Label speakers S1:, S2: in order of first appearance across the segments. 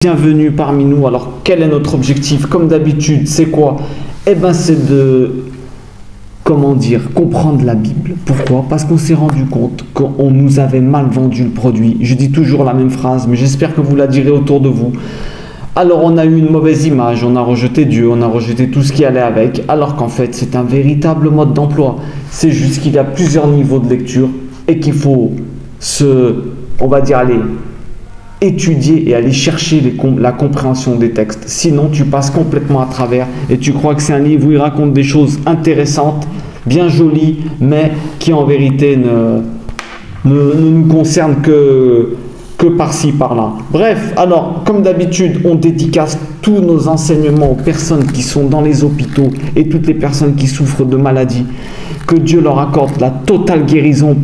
S1: Bienvenue parmi nous. Alors, quel est notre objectif? Comme d'habitude, c'est quoi? Eh ben, c'est de, comment dire, comprendre la Bible. Pourquoi? Parce qu'on s'est rendu compte qu'on nous avait mal vendu le produit. Je dis toujours la même phrase, mais j'espère que vous la direz autour de vous. Alors, on a eu une mauvaise image, on a rejeté Dieu, on a rejeté tout ce qui allait avec, alors qu'en fait, c'est un véritable mode d'emploi. C'est juste qu'il y a plusieurs niveaux de lecture et qu'il faut on va dire, aller étudier et aller chercher la compréhension des textes. Sinon, tu passes complètement à travers et tu crois que c'est un livre où il raconte des choses intéressantes, bien jolies, mais qui en vérité ne nous concernent que par-ci, par-là. Bref, alors, comme d'habitude, on dédicace tous nos enseignements aux personnes qui sont dans les hôpitaux et toutes les personnes qui souffrent de maladies. Que Dieu leur accorde la totale guérison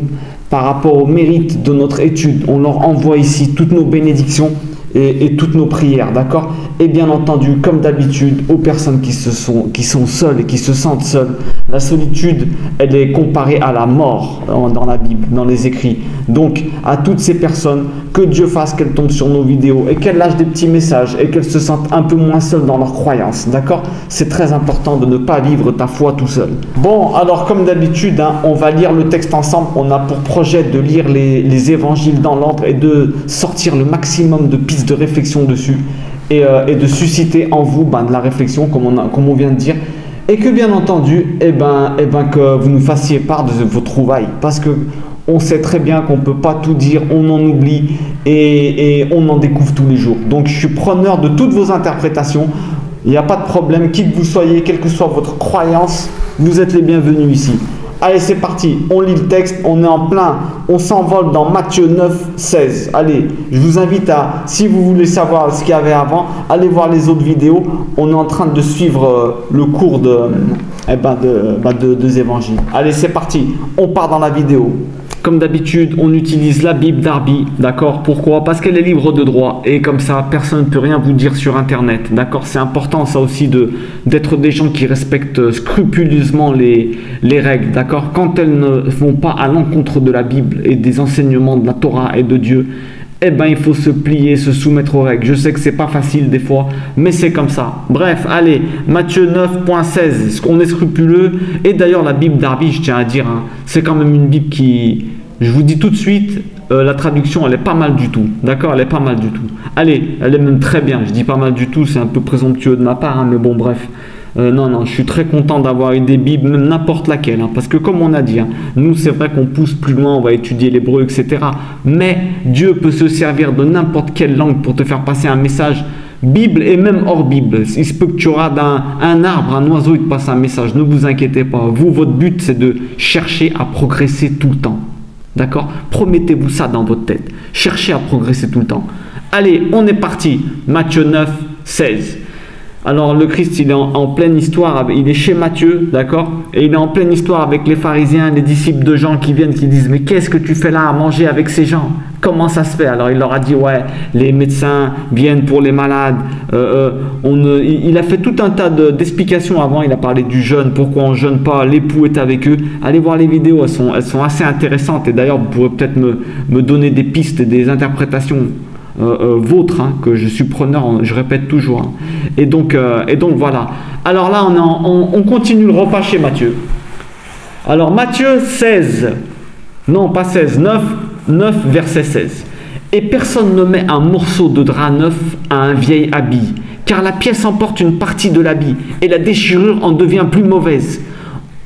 S1: par rapport au mérite de notre étude. On leur envoie ici toutes nos bénédictions et toutes nos prières, d'accord? Et bien entendu, comme d'habitude, aux personnes qui sont seules et qui se sentent seules. La solitude, elle est comparée à la mort dans la Bible, dans les écrits. Donc, à toutes ces personnes, que Dieu fasse qu'elles tombent sur nos vidéos et qu'elles lâchent des petits messages et qu'elles se sentent un peu moins seules dans leurs croyances, d'accord? C'est très important de ne pas vivre ta foi tout seul. Bon, alors comme d'habitude, on va lire le texte ensemble. On a pour projet de lire les évangiles dans l'ordre et de sortir le maximum de pistes de réflexion dessus et de susciter en vous de la réflexion, comme on vient de dire, et que bien entendu, que vous nous fassiez part de vos trouvailles, parce que on sait très bien qu'on ne peut pas tout dire, on en oublie et on en découvre tous les jours. Donc je suis preneur de toutes vos interprétations, il n'y a pas de problème, qui que vous soyez, quelle que soit votre croyance, vous êtes les bienvenus ici. Allez, c'est parti, on lit le texte, on est en plein, on s'envole dans Matthieu 9, 16. Allez, je vous invite à, si vous voulez savoir ce qu'il y avait avant, allez voir les autres vidéos. On est en train de suivre le cours des évangiles. Allez, c'est parti, on part dans la vidéo. Comme d'habitude, on utilise la Bible d'Arby, d'accord? Pourquoi? Parce qu'elle est libre de droit et comme ça, personne ne peut rien vous dire sur Internet, d'accord? C'est important ça aussi d'être des gens qui respectent scrupuleusement les règles, d'accord? Quand elles ne vont pas à l'encontre de la Bible et des enseignements de la Torah et de Dieu, eh ben il faut se plier, se soumettre aux règles. Je sais que c'est pas facile des fois, mais c'est comme ça. Bref, allez, Matthieu 9.16, on est scrupuleux. Et d'ailleurs, la Bible d'Arby, je tiens à dire, c'est quand même une Bible qui... Je vous dis tout de suite, la traduction, elle est pas mal du tout. D'accord? Elle est pas mal du tout. Allez, elle est même très bien. Je dis pas mal du tout, c'est un peu présomptueux de ma part, mais bon, bref. Non, je suis très content d'avoir eu des Bibles, même n'importe laquelle, parce que comme on a dit, nous c'est vrai qu'on pousse plus loin, on va étudier l'hébreu, etc. Mais Dieu peut se servir de n'importe quelle langue pour te faire passer un message, Bible et même hors Bible. Il se peut que tu auras un arbre, un oiseau, il te passe un message, ne vous inquiétez pas. Vous, votre but, c'est de chercher à progresser tout le temps. D'accord? Promettez-vous ça dans votre tête. Cherchez à progresser tout le temps. Allez, on est parti. Matthieu 9, 16. Alors le Christ, il est en pleine histoire, il est chez Matthieu, d'accord? Et il est en pleine histoire avec les pharisiens, les disciples de Jean qui viennent, qui disent « Mais qu'est-ce que tu fais là à manger avec ces gens? Comment ça se fait ?» Alors il leur a dit « Ouais, les médecins viennent pour les malades. » Il a fait tout un tas d'explications avant, il a parlé du jeûne, pourquoi on ne jeûne pas, l'époux est avec eux. Allez voir les vidéos, elles sont assez intéressantes et d'ailleurs vous pourrez peut-être me donner des pistes, des interprétations vôtre, que je suis preneur, je répète toujours. Et donc voilà. Alors là, on continue le repas chez Matthieu. Alors Matthieu 16, non pas 16, 9 verset 16. Et personne ne met un morceau de drap neuf à un vieil habit, car la pièce emporte une partie de l'habit, et la déchirure en devient plus mauvaise.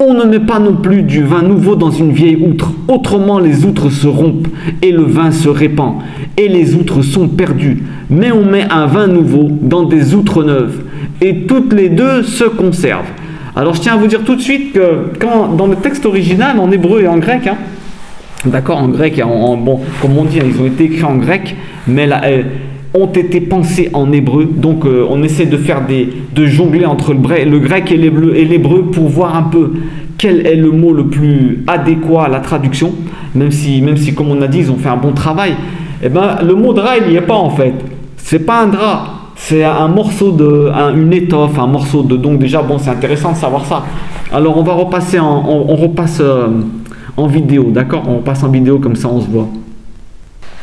S1: On ne met pas non plus du vin nouveau dans une vieille outre, autrement les outres se rompent et le vin se répand, et les outres sont perdues. Mais on met un vin nouveau dans des outres neuves, et toutes les deux se conservent. Alors je tiens à vous dire tout de suite que dans le texte original, en hébreu et en grec, d'accord, en grec, bon, comme on dit, ils ont été écrits en grec, mais là, ont été pensés en hébreu, donc on essaie de faire de jongler entre le grec et l'hébreu pour voir un peu quel est le mot le plus adéquat à la traduction, même si comme on a dit ils ont fait un bon travail. Et le mot drap il n'y est pas en fait, c'est pas un drap, c'est un morceau une étoffe, un morceau de, donc déjà bon c'est intéressant de savoir ça. Alors on va repasser on repasse en vidéo, d'accord, on passe en vidéo comme ça on se voit.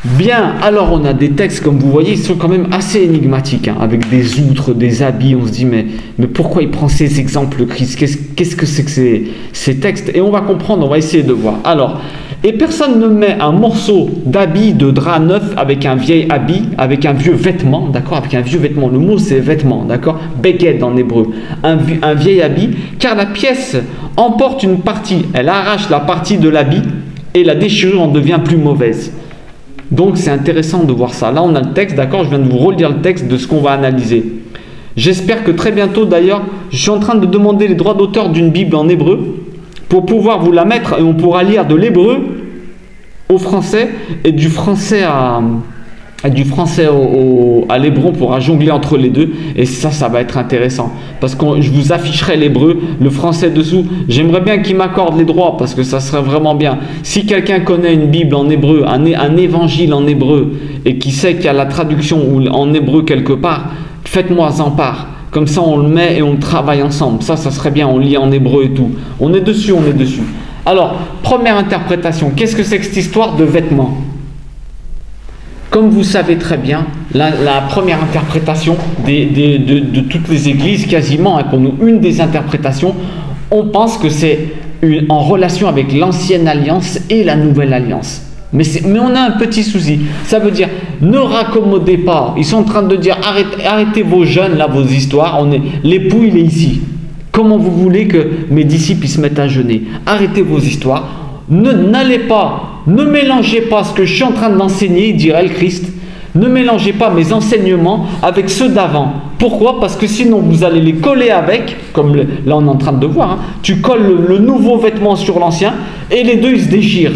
S1: Bien, alors on a des textes, comme vous voyez, ils sont quand même assez énigmatiques, hein, avec des outres, des habits. On se dit, mais pourquoi il prend ces exemples, le Christ? Qu'est-ce que c'est que ces textes? Et on va comprendre, on va essayer de voir. Alors, et personne ne met un morceau d'habit, de drap neuf, avec un vieil habit, avec un vieux vêtement, d'accord? Avec un vieux vêtement. Le mot, c'est vêtement, d'accord? Beged en hébreu. Un vieil habit, car la pièce emporte une partie. Elle arrache la partie de l'habit et la déchirure en devient plus mauvaise. Donc c'est intéressant de voir ça. Là on a le texte, d'accord, je viens de vous relire le texte de ce qu'on va analyser. J'espère que très bientôt d'ailleurs, je suis en train de demander les droits d'auteur d'une Bible en hébreu pour pouvoir vous la mettre et on pourra lire de l'hébreu au français et du français à l'hébreu, on pourra jongler entre les deux et ça va être intéressant parce que je vous afficherai l'hébreu, le français dessous. J'aimerais bien qu'il m'accorde les droits parce que ça serait vraiment bien. Si quelqu'un connaît une Bible en hébreu, un évangile en hébreu et qui sait qu'il y a la traduction en hébreu quelque part, faites-moi en part. Comme ça on le met et on travaille ensemble. Ça serait bien, on lit en hébreu et tout. On est dessus. Alors, première interprétation, qu'est-ce que c'est que cette histoire de vêtements? Comme vous savez très bien, la première interprétation de toutes les églises, quasiment, une des interprétations, on pense que c'est en relation avec l'ancienne alliance et la nouvelle alliance. Mais on a un petit souci. Ça veut dire, ne raccommodez pas. Ils sont en train de dire, arrêtez vos jeûnes, là, vos histoires. L'époux, il est ici. Comment vous voulez que mes disciples ils se mettent à jeûner? Arrêtez vos histoires. Ne mélangez pas ce que je suis en train d'enseigner, dirait le Christ. Ne mélangez pas mes enseignements avec ceux d'avant. Pourquoi? Parce que sinon vous allez les coller avec, comme là on est en train de voir, hein. Tu colles le nouveau vêtement sur l'ancien et les deux ils se déchirent.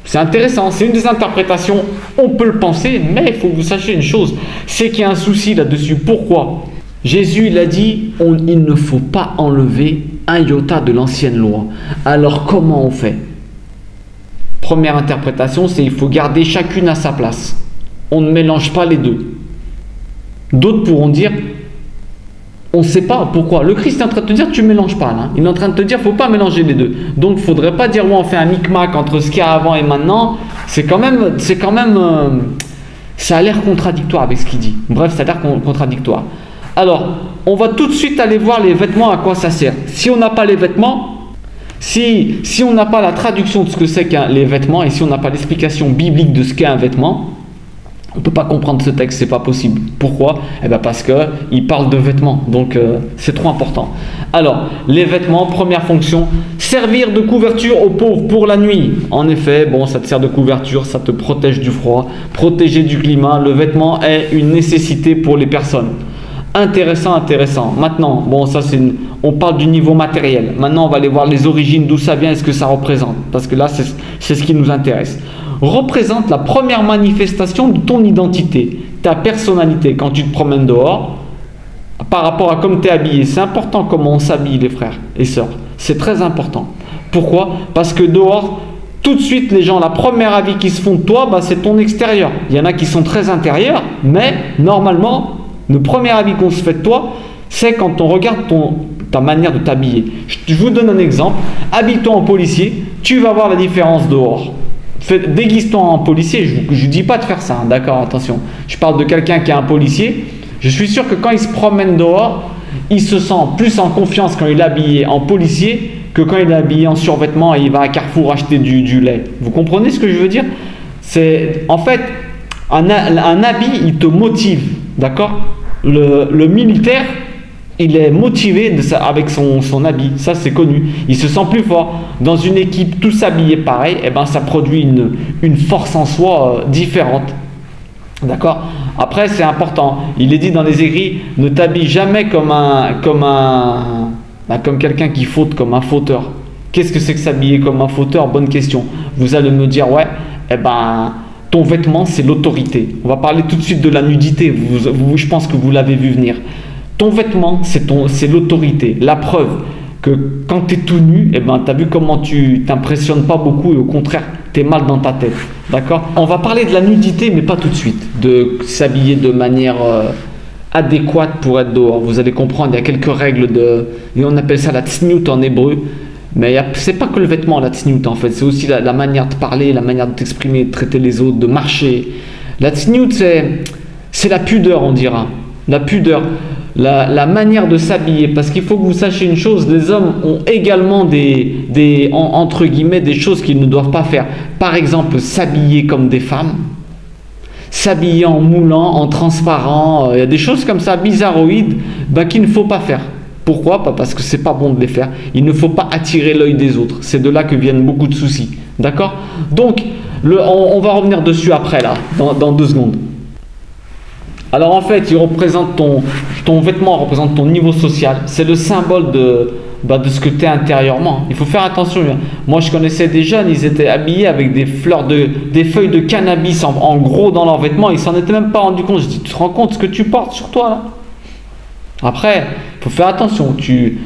S1: C'est intéressant, c'est une des interprétations, on peut le penser, mais il faut que vous sachiez une chose, c'est qu'il y a un souci là-dessus. Pourquoi? Jésus il a dit, il ne faut pas enlever un iota de l'ancienne loi. Alors comment on fait? Première interprétation, c'est il faut garder chacune à sa place. On ne mélange pas les deux. D'autres pourront dire, on ne sait pas pourquoi. Le Christ est en train de te dire, tu ne mélanges pas. Là. Il est en train de te dire, il ne faut pas mélanger les deux. Donc, il ne faudrait pas dire, on fait un micmac entre ce qu'il y a avant et maintenant. C'est quand même ça a l'air contradictoire avec ce qu'il dit. Bref, ça a l'air contradictoire. Alors, on va tout de suite aller voir les vêtements, à quoi ça sert. Si on n'a pas les vêtements, si on n'a pas la traduction de ce que c'est qu'un les vêtements et si on n'a pas l'explication biblique de ce qu'est un vêtement, on ne peut pas comprendre ce texte, c'est pas possible. Pourquoi? Eh bien parce qu'il parle de vêtements, donc c'est trop important. Alors, les vêtements, première fonction, servir de couverture aux pauvres pour la nuit. En effet, bon, ça te sert de couverture, ça te protège du froid, protéger du climat. Le vêtement est une nécessité pour les personnes. Intéressant. Maintenant, bon, ça on parle du niveau matériel. Maintenant, on va aller voir les origines, d'où ça vient et ce que ça représente. Parce que là, c'est ce qui nous intéresse. Représente la première manifestation de ton identité, ta personnalité quand tu te promènes dehors, par rapport à comme tu es habillé. C'est important comment on s'habille, les frères et sœurs. C'est très important. Pourquoi? Parce que dehors, tout de suite, les gens, la première avis qui se font de toi, c'est ton extérieur. Il y en a qui sont très intérieurs, mais normalement, le premier avis qu'on se fait de toi, c'est quand on regarde ta manière de t'habiller. Je vous donne un exemple. Habille-toi en policier, tu vas voir la différence dehors. Déguise-toi en policier, je ne dis pas de faire ça, hein, d'accord, attention. Je parle de quelqu'un qui est un policier. Je suis sûr que quand il se promène dehors, il se sent plus en confiance quand il est habillé en policier que quand il est habillé en survêtement et il va à Carrefour acheter du lait. Vous comprenez ce que je veux dire? C'est en fait un habit, il te motive, d'accord? Le militaire, il est motivé avec son habit, ça c'est connu. Il se sent plus fort. Dans une équipe tous habillés pareil, ça produit une force en soi différente. D'accord? Après c'est important. Il est dit dans les écrits, ne t'habille jamais comme quelqu'un qui faute, comme un fauteur. Qu'est-ce que c'est que s'habiller comme un fauteur? Bonne question. Vous allez me dire, ouais, ton vêtement c'est l'autorité. On va parler tout de suite de la nudité. Je pense que vous l'avez vu venir. Ton vêtement, c'est l'autorité, la preuve que quand tu es tout nu, tu as vu comment tu t'impressionnes pas beaucoup et au contraire, tu es mal dans ta tête. D'accord? On va parler de la nudité, mais pas tout de suite. De s'habiller de manière adéquate pour être dehors. Vous allez comprendre, il y a quelques règles et on appelle ça la tsniout en hébreu. Mais c'est pas que le vêtement, la tsniout, en fait. C'est aussi la manière de parler, la manière de t'exprimer, de traiter les autres, de marcher. La tsniout, c'est la pudeur, on dira. La pudeur. La manière de s'habiller. Parce qu'il faut que vous sachiez une chose, les hommes ont également entre guillemets, des choses qu'ils ne doivent pas faire. Par exemple, s'habiller comme des femmes. S'habiller en moulant, en transparent. Il y a des choses comme ça, bizarroïdes, qu'il ne faut pas faire. Pourquoi? Pas parce que c'est pas bon de les faire. Il ne faut pas attirer l'œil des autres. C'est de là que viennent beaucoup de soucis. D'accord? Donc, on va revenir dessus après, là, dans 2 secondes. Alors en fait, il représente ton vêtement représente ton niveau social. C'est le symbole de ce que tu es intérieurement. Il faut faire attention. Moi, je connaissais des jeunes, ils étaient habillés avec des feuilles de cannabis en gros dans leurs vêtements. Ils s'en étaient même pas rendu compte. Je dis, tu te rends compte ce que tu portes sur toi là? Après, il faut faire attention.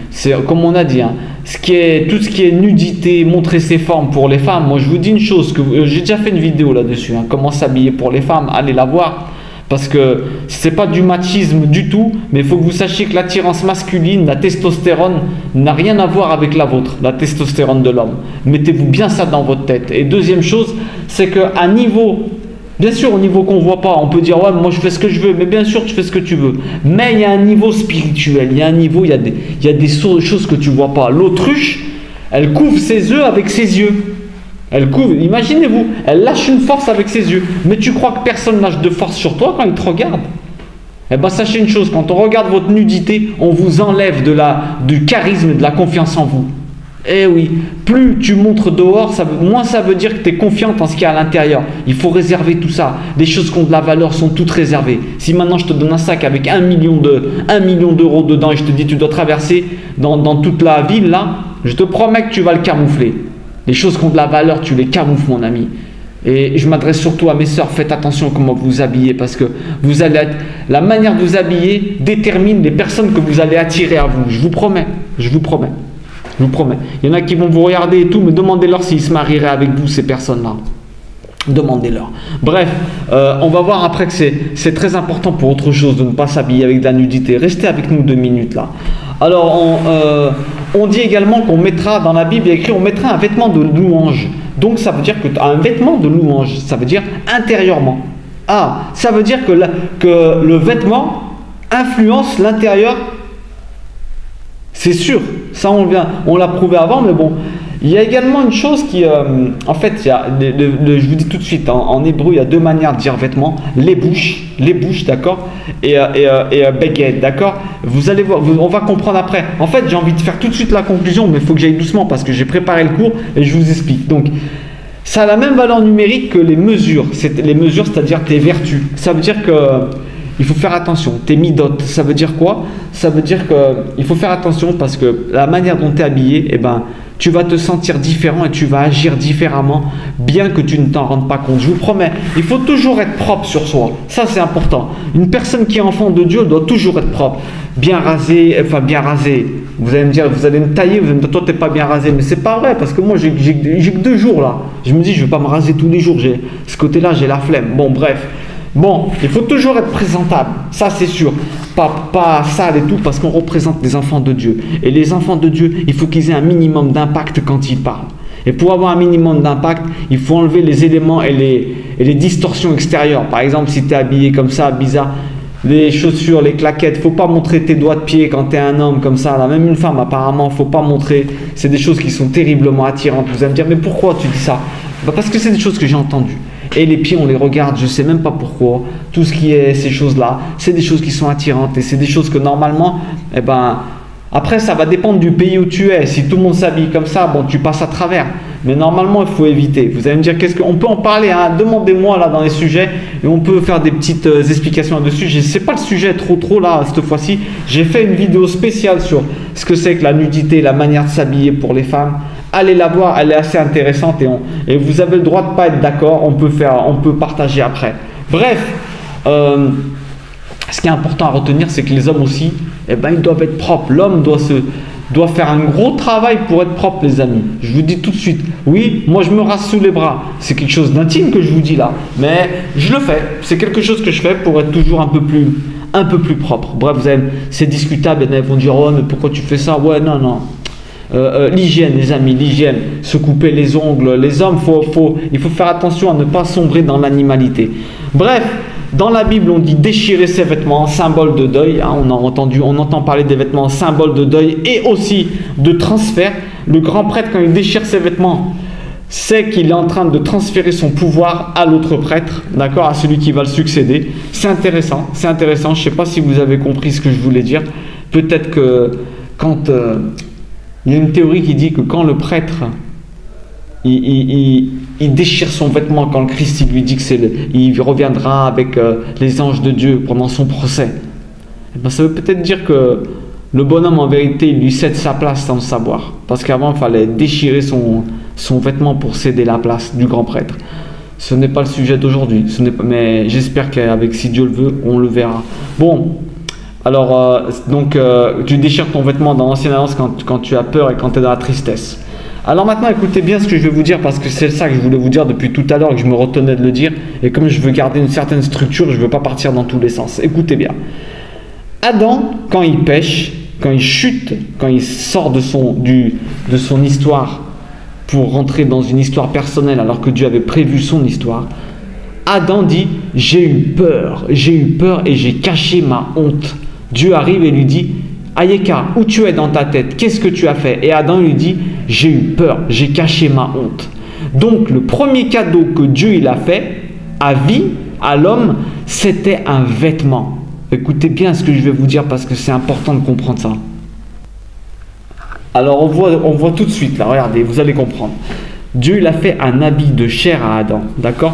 S1: C'est comme on a dit, hein, tout ce qui est nudité, montrer ses formes pour les femmes. Moi, je vous dis une chose, j'ai déjà fait une vidéo là-dessus. Hein, comment s'habiller pour les femmes, allez la voir. Parce que c'est pas du machisme du tout, mais il faut que vous sachiez que l'attirance masculine, la testostérone, n'a rien à voir avec la vôtre, la testostérone de l'homme. Mettez-vous bien ça dans votre tête. Et deuxième chose, c'est qu'à niveau, bien sûr au niveau qu'on voit pas, on peut dire ouais, moi je fais ce que je veux, mais bien sûr tu fais ce que tu veux. Mais il y a un niveau spirituel, il y a un niveau, il y a des choses que tu vois pas. L'autruche, elle couvre ses œufs avec ses yeux. Elle couvre, imaginez-vous, elle lâche une force avec ses yeux. Mais tu crois que personne lâche de force sur toi quand il te regarde? Eh bien, sachez une chose, quand on regarde votre nudité, on vous enlève du charisme et de la confiance en vous. Eh oui, plus tu montres dehors, moins ça veut dire que tu es confiante en ce qu'il y a à l'intérieur. Il faut réserver tout ça. Les choses qui ont de la valeur sont toutes réservées. Si maintenant je te donne un sac avec 1 million d'euros dedans et je te dis tu dois traverser dans toute la ville là, je te promets que tu vas le camoufler. Les choses qui ont de la valeur, tu les camoufles, mon ami. Et je m'adresse surtout à mes sœurs, faites attention à comment vous vous habillez, parce que la manière de vous habiller détermine les personnes que vous allez attirer à vous. Je vous promets, je vous promets, je vous promets. Il y en a qui vont vous regarder et tout, mais demandez-leur s'ils se marieraient avec vous, ces personnes-là. Demandez-leur. Bref, on va voir après que c'est très important pour autre chose de ne pas s'habiller avec de la nudité. Restez avec nous 2 minutes là. Alors, on dit également qu'on mettra, dans la Bible, il y a écrit, on mettra un vêtement de louange. Donc, ça veut dire que un vêtement de louange, ça veut dire intérieurement. Ah, ça veut dire que le vêtement influence l'intérieur. C'est sûr, ça on l'a prouvé avant, mais bon. Il y a également une chose qui, en fait, je vous dis tout de suite, en hébreu, il y a 2 manières de dire vêtements, les bouches, d'accord, et beged, d'accord. Vous allez voir, on va comprendre après. En fait, j'ai envie de faire tout de suite la conclusion, mais il faut que j'aille doucement parce que j'ai préparé le cours et je vous explique. Donc, ça a la même valeur numérique que les mesures. Les mesures, c'est-à-dire tes vertus. Ça veut dire que il faut faire attention. Tes midotes, ça veut dire quoi? Ça veut dire qu'il faut faire attention parce que la manière dont tu es habillé, eh ben, tu vas te sentir différent et tu vas agir différemment, bien que tu ne t'en rendes pas compte. Je vous promets, il faut toujours être propre sur soi. Ça, c'est important. Une personne qui est enfant de Dieu doit toujours être propre. Bien rasé, enfin bien rasé. Vous allez me dire, vous allez me tailler, vous allez me dire, toi, tu n'es pas bien rasé. Mais c'est pas vrai, parce que moi, j'ai que 2 jours là. Je me dis, je ne vais pas me raser tous les jours. Ce côté-là, j'ai la flemme. Bon, bref. Bon, il faut toujours être présentable, ça c'est sûr, pas sale et tout, parce qu'on représente les enfants de Dieu. Et les enfants de Dieu, il faut qu'ils aient un minimum d'impact quand ils parlent. Et pour avoir un minimum d'impact, il faut enlever les éléments et les distorsions extérieures. Par exemple, si tu es habillé comme ça, bizarre, les chaussures, les claquettes, il ne faut pas montrer tes doigts de pied quand tu es un homme comme ça. Là. Même une femme, apparemment, il ne faut pas montrer. C'est des choses qui sont terriblement attirantes. Vous allez me dire, mais pourquoi tu dis ça? Parce que c'est des choses que j'ai entendues. Et les pieds, on les regarde, je ne sais même pas pourquoi. Tout ce qui est ces choses-là, c'est des choses qui sont attirantes. Et c'est des choses que normalement, eh ben, après, ça va dépendre du pays où tu es. Si tout le monde s'habille comme ça, bon, tu passes à travers. Mais normalement, il faut éviter. Vous allez me dire, on peut en parler, hein, demandez-moi là dans les sujets. Et on peut faire des petites explications là-dessus. Ce n'est pas le sujet trop là, cette fois-ci. J'ai fait une vidéo spéciale sur ce que c'est que la nudité, la manière de s'habiller pour les femmes. Allez la voir, elle est assez intéressante et vous avez le droit de ne pas être d'accord, on peut partager après. Bref, ce qui est important à retenir, c'est que les hommes aussi, eh ben, ils doivent être propres. L'homme doit faire un gros travail pour être propre, les amis. Je vous dis tout de suite, oui, moi je me rase sous les bras. C'est quelque chose d'intime que je vous dis là, mais je le fais. C'est quelque chose que je fais pour être toujours un peu plus propre. Bref, c'est discutable, il y en a qui vont dire, oh, mais pourquoi tu fais ça? Ouais, non. L'hygiène, les amis, l'hygiène, se couper les ongles. Les hommes, il faut faire attention à ne pas sombrer dans l'animalité. Bref, dans la Bible, on dit déchirer ses vêtements, symbole de deuil. Hein, on entend parler des vêtements, symbole de deuil et aussi de transfert. Le grand prêtre, quand il déchire ses vêtements, c'est qu'il est en train de transférer son pouvoir à l'autre prêtre, d'accord, à celui qui va le succéder. C'est intéressant, c'est intéressant. Je ne sais pas si vous avez compris ce que je voulais dire. Peut-être que quand il y a une théorie qui dit que quand le prêtre il déchire son vêtement, quand le Christ il lui dit que il reviendra avec les anges de Dieu pendant son procès, et ben ça veut peut-être dire que le bonhomme en vérité il lui cède sa place sans le savoir, parce qu'avant il fallait déchirer son vêtement pour céder la place du grand prêtre. Ce n'est pas le sujet d'aujourd'hui, mais j'espère qu'avec, si Dieu le veut, on le verra. Bon, alors tu déchires ton vêtement dans l'Ancienne Alliance quand tu as peur et quand tu es dans la tristesse. Alors maintenant, écoutez bien ce que je vais vous dire, parce que c'est ça que je voulais vous dire depuis tout à l'heure et que je me retenais de le dire. Et comme je veux garder une certaine structure, je ne veux pas partir dans tous les sens. Écoutez bien. Adam, quand il pêche, quand il chute, quand il sort de son histoire pour rentrer dans une histoire personnelle alors que Dieu avait prévu son histoire, Adam dit « J'ai eu peur et j'ai caché ma honte ». Dieu arrive et lui dit « Ayeka, où tu es dans ta tête? Qu'est-ce que tu as fait ?» Et Adam lui dit « J'ai eu peur, j'ai caché ma honte ». Donc le premier cadeau que Dieu il a fait à vie, à l'homme, c'était un vêtement. Écoutez bien ce que je vais vous dire parce que c'est important de comprendre ça. Alors on voit tout de suite là, regardez, vous allez comprendre. Dieu il a fait un habit de chair à Adam, d'accord?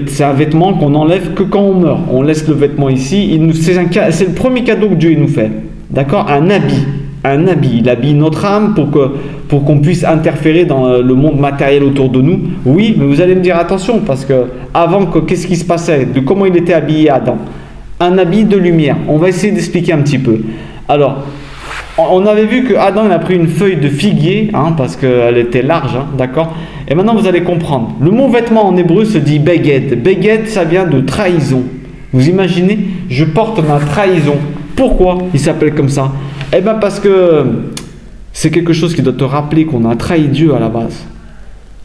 S1: C'est un vêtement qu'on n'enlève que quand on meurt. On laisse le vêtement ici. C'est le premier cadeau que Dieu il nous fait. D'accord? Un habit. Il habille notre âme pour qu'on puisse interférer dans le monde matériel autour de nous. Oui, mais vous allez me dire attention, parce que avant, qu'est-ce qui se passait? De comment il était habillé Adam? Un habit de lumière. On va essayer d'expliquer un petit peu. Alors, on avait vu que Adam il a pris une feuille de figuier, hein, parce qu'elle était large, hein, d'accord? Et maintenant vous allez comprendre. Le mot vêtement en hébreu se dit beged. Beged, ça vient de trahison. Vous imaginez? Je porte ma trahison. Pourquoi il s'appelle comme ça? Eh bien parce que c'est quelque chose qui doit te rappeler qu'on a trahi Dieu à la base.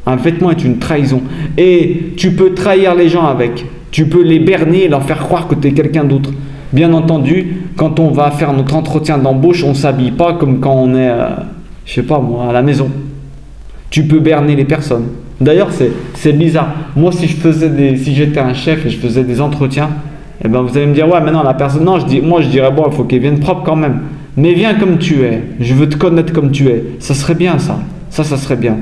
S1: Un vêtement est une trahison. Et tu peux trahir les gens avec. Tu peux les berner et leur faire croire que tu es quelqu'un d'autre. Bien entendu, quand on va faire notre entretien d'embauche, on ne s'habille pas comme quand on est, je sais pas moi, à la maison. Tu peux berner les personnes. D'ailleurs, c'est bizarre. Moi, si j'étais un chef et je faisais des entretiens, eh ben, vous allez me dire, ouais, maintenant la personne, non, moi je dirais, bon, il faut qu'elle vienne propre quand même. Mais viens comme tu es. Je veux te connaître comme tu es. Ça serait bien ça. Ça serait bien.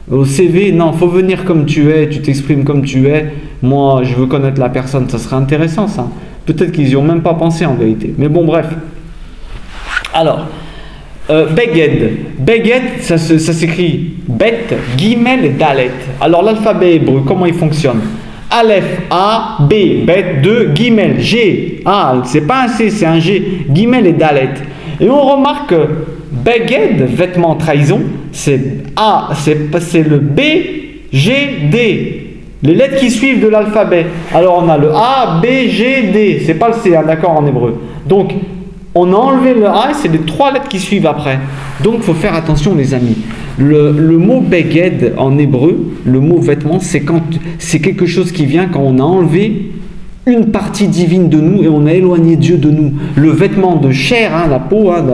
S1: Au CV, non, faut venir comme tu es, tu t'exprimes comme tu es. Moi, je veux connaître la personne. Ça serait intéressant ça. Peut-être qu'ils n'y ont même pas pensé en vérité. Mais bon, bref. Alors, Beged. Beged, ça s'écrit Bet, Gimel et Dalet. Alors, l'alphabet hébreu, comment il fonctionne? Aleph, A, B, Bet, 2, Gimel, G. Ah, c'est pas un C, c'est un G. Gimel et Dalet. Et on remarque que Beged, vêtement trahison, c'est A, c'est le B, G, D. Les lettres qui suivent de l'alphabet. Alors on a le A, B, G, D. C'est pas le C, hein, d'accord, en hébreu. Donc on a enlevé le A et c'est les 3 lettres qui suivent après. Donc il faut faire attention les amis. Le mot beged en hébreu, le mot vêtement, c'est quelque chose qui vient quand on a enlevé une partie divine de nous et on a éloigné Dieu de nous. Le vêtement de chair, hein, la peau, hein,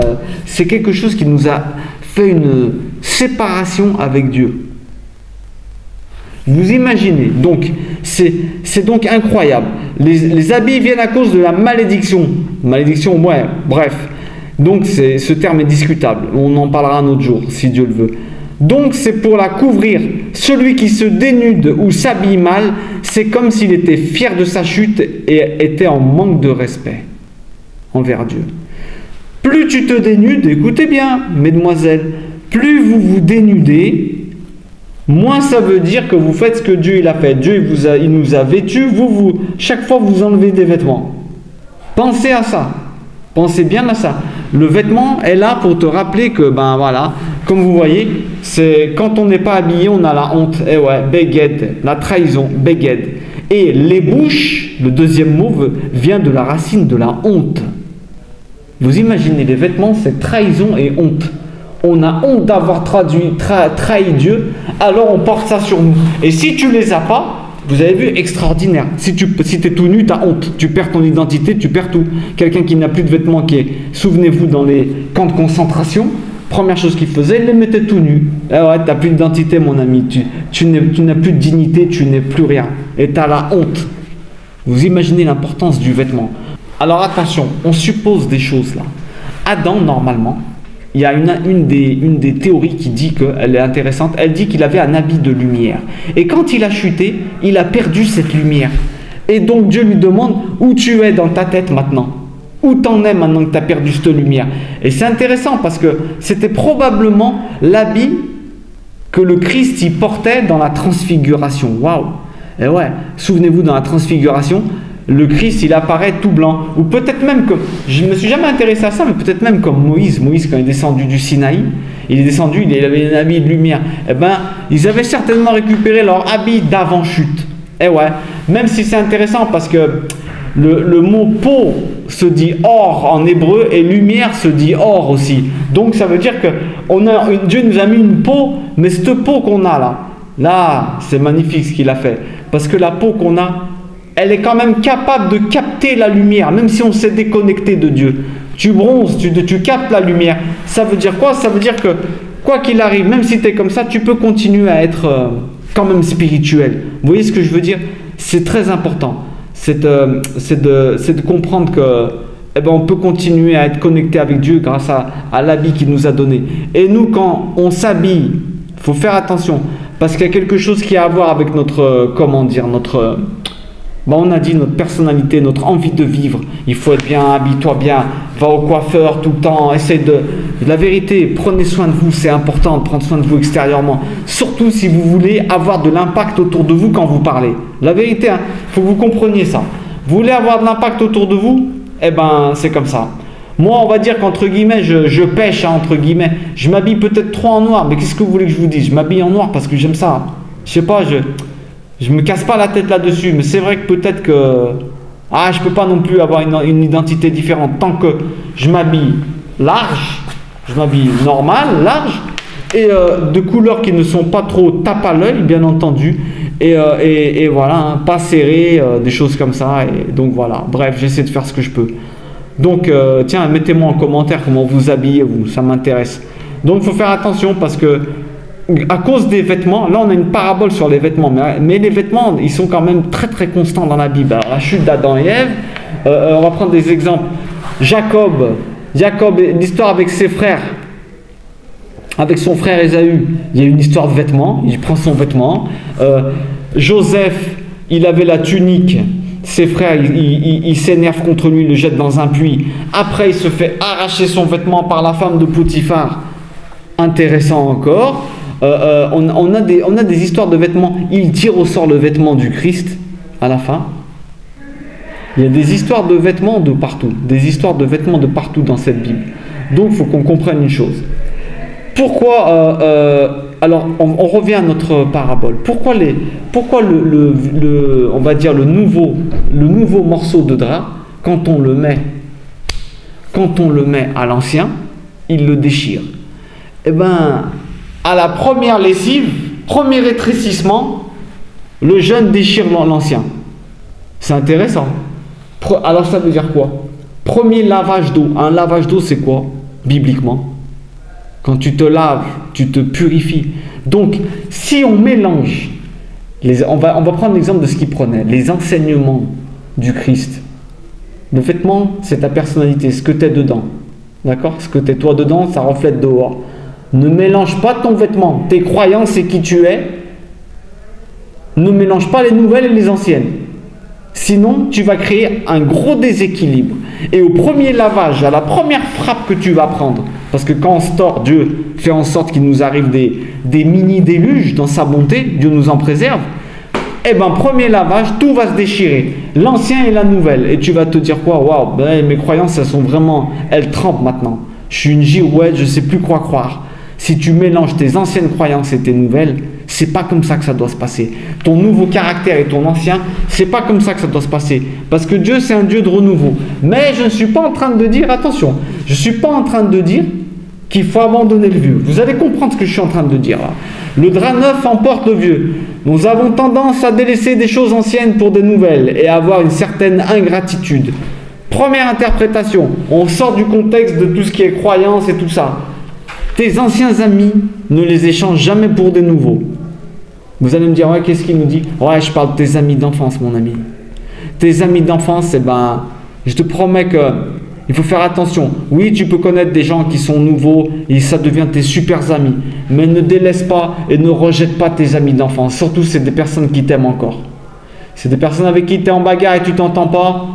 S1: c'est quelque chose qui nous a fait une séparation avec Dieu. Vous imaginez, donc c'est donc incroyable. Les habits viennent à cause de la malédiction. Malédiction, ouais, bref. Donc ce terme est discutable. On en parlera un autre jour, si Dieu le veut. Donc c'est pour la couvrir. Celui qui se dénude ou s'habille mal, c'est comme s'il était fier de sa chute et était en manque de respect envers Dieu. Plus tu te dénudes, écoutez bien, mesdemoiselles, plus vous vous dénudez, moins ça veut dire que vous faites ce que Dieu il a fait. Dieu il nous a vêtus, chaque fois vous enlevez des vêtements. Pensez à ça. Pensez bien à ça. Le vêtement est là pour te rappeler que, ben voilà, comme vous voyez, c'est quand on n'est pas habillé, on a la honte. Et ouais, beged, la trahison, beged. Et les bouches, le deuxième mot vient de la racine de la honte. Vous imaginez, les vêtements, c'est trahison et honte. on a honte d'avoir trahi Dieu, alors on porte ça sur nous. Et si tu les as pas, vous avez vu, extraordinaire. Si tu es tout nu, tu as honte. Tu perds ton identité, tu perds tout. Quelqu'un qui n'a plus de vêtements, souvenez-vous, dans les camps de concentration, première chose qu'il faisait, il les mettait tout nus. Ah ouais, tu n'as plus d'identité, mon ami. Tu n'as plus de dignité, tu n'es plus rien. Et tu as la honte. Vous imaginez l'importance du vêtement. Alors attention, on suppose des choses là. Adam, normalement, il y a une des théories qui dit qu'elle est intéressante. Elle dit qu'il avait un habit de lumière. Et quand il a chuté, il a perdu cette lumière. Et donc Dieu lui demande où tu es dans ta tête maintenant. Où t'en es maintenant que tu as perdu cette lumière. Et c'est intéressant parce que c'était probablement l'habit que le Christ y portait dans la transfiguration. Waouh! Et ouais, souvenez-vous, dans la transfiguration, le Christ, il apparaît tout blanc. Ou peut-être même comme, je ne me suis jamais intéressé à ça, mais peut-être même comme Moïse. Moïse, quand il est descendu du Sinaï, il est descendu, il avait un habit de lumière. Eh bien, ils avaient certainement récupéré leur habit d'avant-chute. Et ouais, même si c'est intéressant parce que le mot peau se dit or en hébreu et lumière se dit or aussi. Donc ça veut dire que Dieu nous a mis une peau, mais cette peau qu'on a là, c'est magnifique ce qu'il a fait. Parce que la peau qu'on a, elle est quand même capable de capter la lumière, même si on s'est déconnecté de Dieu. Tu bronzes, tu captes la lumière. Ça veut dire quoi? Ça veut dire que, quoi qu'il arrive, même si tu es comme ça, tu peux continuer à être quand même spirituel. Vous voyez ce que je veux dire? C'est très important. C'est de comprendre que on peut continuer à être connecté avec Dieu grâce à l'habit qu'il nous a donné. Et nous, quand on s'habille, il faut faire attention, parce qu'il y a quelque chose qui a à voir avec notre, on a dit notre personnalité, notre envie de vivre. Il faut être bien, habille-toi bien, va au coiffeur tout le temps, essaye de... La vérité, prenez soin de vous, c'est important de prendre soin de vous extérieurement. Surtout si vous voulez avoir de l'impact autour de vous quand vous parlez. La vérité, il faut que vous compreniez ça. Vous voulez avoir de l'impact autour de vous? C'est comme ça. Moi, on va dire qu'entre guillemets, je pêche, entre guillemets. Je m'habille peut-être trop en noir, mais qu'est-ce que vous voulez que je vous dise? Je m'habille en noir parce que j'aime ça. Je sais pas, je me casse pas la tête là-dessus, mais c'est vrai que peut-être que... je peux pas non plus avoir une identité différente. Tant que je m'habille large, je m'habille normal, large, et de couleurs qui ne sont pas trop tape à l'œil, bien entendu, et voilà, pas serré, des choses comme ça, et donc voilà. Bref, j'essaie de faire ce que je peux. Donc, tiens, mettez-moi en commentaire comment vous habillez, vous, ça m'intéresse. Donc, il faut faire attention parce que à cause des vêtements, là on a une parabole sur les vêtements, mais les vêtements, ils sont quand même très très constants dans la Bible. Alors, la chute d'Adam et Ève, on va prendre des exemples. Jacob, l'histoire avec ses frères, avec son frère Ésaü, il y a une histoire de vêtements, il prend son vêtement. Joseph, il avait la tunique, ses frères, ils s'énervent contre lui, il le jettent dans un puits. Après, il se fait arracher son vêtement par la femme de Potiphar. Intéressant encore. On a des histoires de vêtements. Il tire au sort le vêtement du Christ à la fin. Il y a des histoires de vêtements de partout. Des histoires de vêtements de partout dans cette Bible. Donc, il faut qu'on comprenne une chose. Pourquoi alors, on revient à notre parabole. Pourquoi on va dire le nouveau morceau de drap, quand on le met à l'ancien, il le déchire. À la première lessive, premier rétrécissement, le jeune déchire l'ancien. C'est intéressant. Alors ça veut dire quoi? Premier lavage d'eau. Un lavage d'eau, c'est quoi, bibliquement? Quand tu te laves, tu te purifies. Donc, si on mélange, on va prendre l'exemple de ce qu'il prenait, les enseignements du Christ. Le vêtement, c'est ta personnalité, ce que tu es dedans. D'accord? Ce que tu es toi dedans, ça reflète dehors. Ne mélange pas ton vêtement, tes croyances et qui tu es. Ne mélange pas les nouvelles et les anciennes. Sinon, tu vas créer un gros déséquilibre. Et au premier lavage, à la première frappe que tu vas prendre, parce que quand on se tord, Dieu fait en sorte qu'il nous arrive des mini-déluges dans sa bonté, Dieu nous en préserve. Premier lavage, tout va se déchirer. L'ancien et la nouvelle. Et tu vas te dire quoi? Waouh, mes croyances, elles trempent maintenant. Je suis une girouette, je ne sais plus quoi croire. Si tu mélanges tes anciennes croyances et tes nouvelles, c'est pas comme ça que ça doit se passer. Ton nouveau caractère et ton ancien, c'est pas comme ça que ça doit se passer. Parce que Dieu, c'est un Dieu de renouveau. Mais je ne suis pas en train de dire, attention, je ne suis pas en train de dire qu'il faut abandonner le vieux. Vous allez comprendre ce que je suis en train de dire là. Le drap neuf emporte le vieux. Nous avons tendance à délaisser des choses anciennes pour des nouvelles et à avoir une certaine ingratitude. Première interprétation, on sort du contexte de tout ce qui est croyance et tout ça. Tes anciens amis, ne les échange jamais pour des nouveaux. Vous allez me dire, ouais, qu'est-ce qu'il nous dit? Ouais, je parle de tes amis d'enfance, mon ami. Tes amis d'enfance, eh ben, je te promets que il faut faire attention. Oui, tu peux connaître des gens qui sont nouveaux et ça devient tes super amis. Mais ne délaisse pas et ne rejette pas tes amis d'enfance. Surtout, c'est des personnes qui t'aiment encore. C'est des personnes avec qui tu es en bagarre et tu t'entends pas.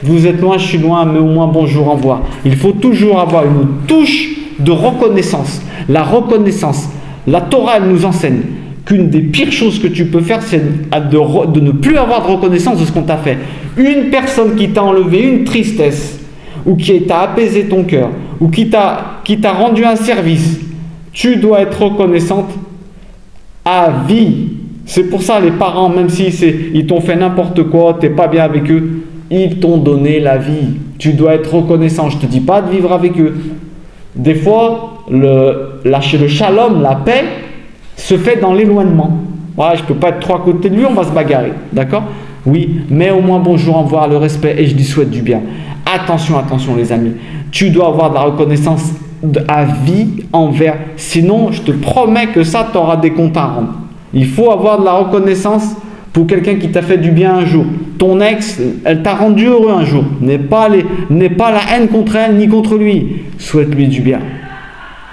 S1: Vous êtes loin, je suis loin, mais au moins bonjour, au revoir. Il faut toujours avoir une touche de reconnaissance. La reconnaissance. La Torah, elle nous enseigne qu'une des pires choses que tu peux faire, c'est de ne plus avoir de reconnaissance de ce qu'on t'a fait. Une personne qui t'a enlevé une tristesse, ou qui t'a apaisé ton cœur, ou qui t'a rendu un service, tu dois être reconnaissante à vie. C'est pour ça les parents, même si ils t'ont fait n'importe quoi, tu n'es pas bien avec eux, ils t'ont donné la vie. Tu dois être reconnaissant. Je ne te dis pas de vivre avec eux. Des fois, le shalom, la paix, se fait dans l'éloignement. Ouais, je ne peux pas être trop à côté de lui, on va se bagarrer. D'accord? Oui, mais au moins bonjour, au revoir, le respect, et je lui souhaite du bien. Attention, attention les amis. Tu dois avoir de la reconnaissance à vie envers. Sinon, je te promets que ça, tu auras des comptes à rendre. Il faut avoir de la reconnaissance pour quelqu'un qui t'a fait du bien un jour. Ton ex, elle t'a rendu heureux un jour. N'aie pas la haine contre elle ni contre lui. Souhaite-lui du bien.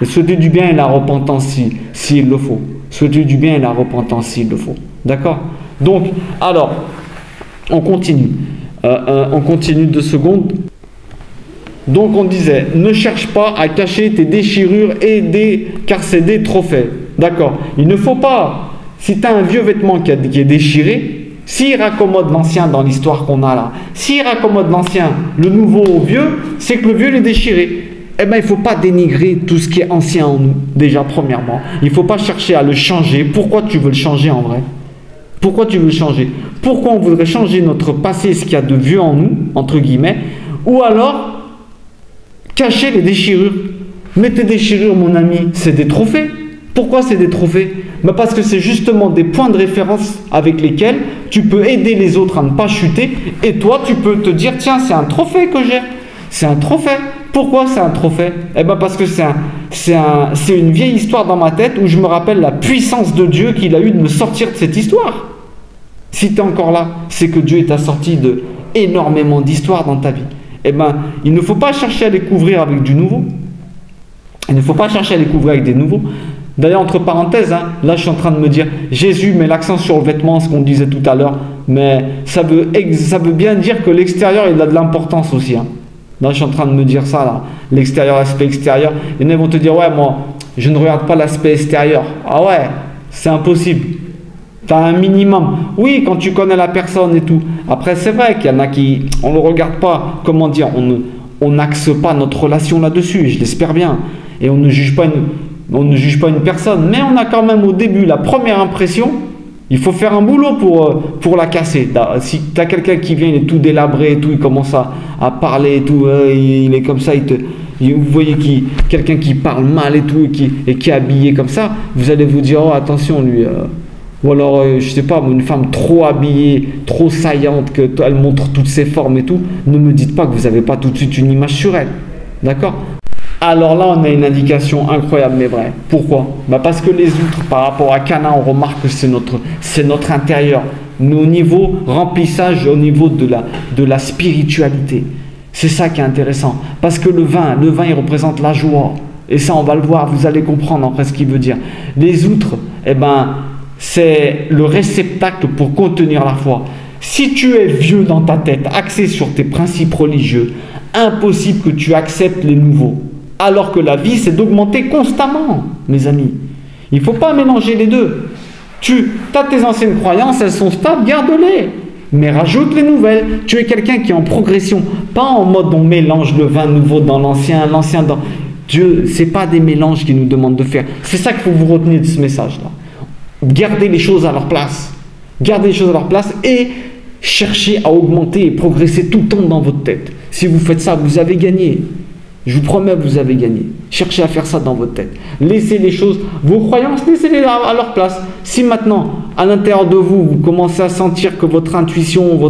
S1: Et souhaite-lui du bien et la repentance s'il le faut. Souhaite-lui du bien et la repentance s'il le faut. D'accord? Donc, alors, on continue. On continue 2 secondes. Donc on disait, ne cherche pas à cacher tes déchirures car c'est des trophées. D'accord? Il ne faut pas, si tu as un vieux vêtement qui est déchiré, s'il raccommode l'ancien dans l'histoire qu'on a là, s'il raccommode l'ancien, le nouveau au vieux, c'est que le vieux l'est déchiré. Eh bien, il ne faut pas dénigrer tout ce qui est ancien en nous, déjà premièrement. Il ne faut pas chercher à le changer. Pourquoi tu veux le changer en vrai? Pourquoi tu veux le changer? Pourquoi on voudrait changer notre passé, ce qu'il y a de vieux en nous, entre guillemets, ou alors cacher les déchirures? Mais tes déchirures, mon ami, c'est des trophées. Pourquoi c'est des trophées? Ben parce que c'est justement des points de référence avec lesquels tu peux aider les autres à ne pas chuter, et toi, tu peux te dire, tiens, c'est un trophée que j'ai. C'est un trophée. Pourquoi c'est un trophée? Eh bien parce que c'est une vieille histoire dans ma tête où je me rappelle la puissance de Dieu qu'il a eu de me sortir de cette histoire. Si tu es encore là, c'est que Dieu t'a sorti de énormément d'histoires dans ta vie. Eh bien, il ne faut pas chercher à les couvrir avec du nouveau. Il ne faut pas chercher à les couvrir avec des nouveaux. D'ailleurs, entre parenthèses, là je suis en train de me dire, Jésus met l'accent sur le vêtement, ce qu'on disait tout à l'heure, mais ça veut bien dire que l'extérieur, il a de l'importance aussi. Là, je suis en train de me dire ça, là. L'extérieur, l'aspect extérieur. Et ils vont te dire, ouais, moi, je ne regarde pas l'aspect extérieur. Ah ouais, c'est impossible. Tu as un minimum. Oui, quand tu connais la personne et tout. Après, c'est vrai qu'il y en a qui, on ne le regarde pas, comment dire, on n'axe pas notre relation là-dessus, je l'espère bien. Et on ne juge pas une personne. Mais on a quand même au début la première impression. Il faut faire un boulot pour la casser. Si tu as quelqu'un qui vient, il est tout délabré et tout, il commence à parler et tout, il est comme ça, vous voyez quelqu'un qui parle mal et tout, et qui est habillé comme ça, vous allez vous dire, oh attention lui, ou alors, je sais pas, une femme trop habillée, trop saillante, qu'elle montre toutes ses formes et tout, ne me dites pas que vous n'avez pas tout de suite une image sur elle. D'accord? Alors là, on a une indication incroyable mais vraie. Pourquoi? Parce que les outres, par rapport à Cana, on remarque que c'est notre intérieur. Nous, au niveau remplissage, au niveau de la spiritualité. C'est ça qui est intéressant. Parce que le vin, il représente la joie. Et ça, on va le voir, vous allez comprendre après ce qu'il veut dire. Les outres, c'est le réceptacle pour contenir la foi. Si tu es vieux dans ta tête, axé sur tes principes religieux, impossible que tu acceptes les nouveaux. Alors que la vie, c'est d'augmenter constamment, mes amis. Il ne faut pas mélanger les deux. Tu as tes anciennes croyances, elles sont stables, garde-les. Mais rajoute les nouvelles. Tu es quelqu'un qui est en progression, pas en mode on mélange le vin nouveau dans l'ancien dans... Dieu, ce n'est pas des mélanges qu'il nous demande de faire. C'est ça qu'il faut vous retenir de ce message-là. Gardez les choses à leur place. Gardez les choses à leur place et cherchez à augmenter et progresser tout le temps dans votre tête. Si vous faites ça, vous avez gagné. Je vous promets, vous avez gagné. Cherchez à faire ça dans votre tête. Laissez les choses, vos croyances, laissez-les à leur place. Si maintenant, à l'intérieur de vous, vous commencez à sentir que votre intuition,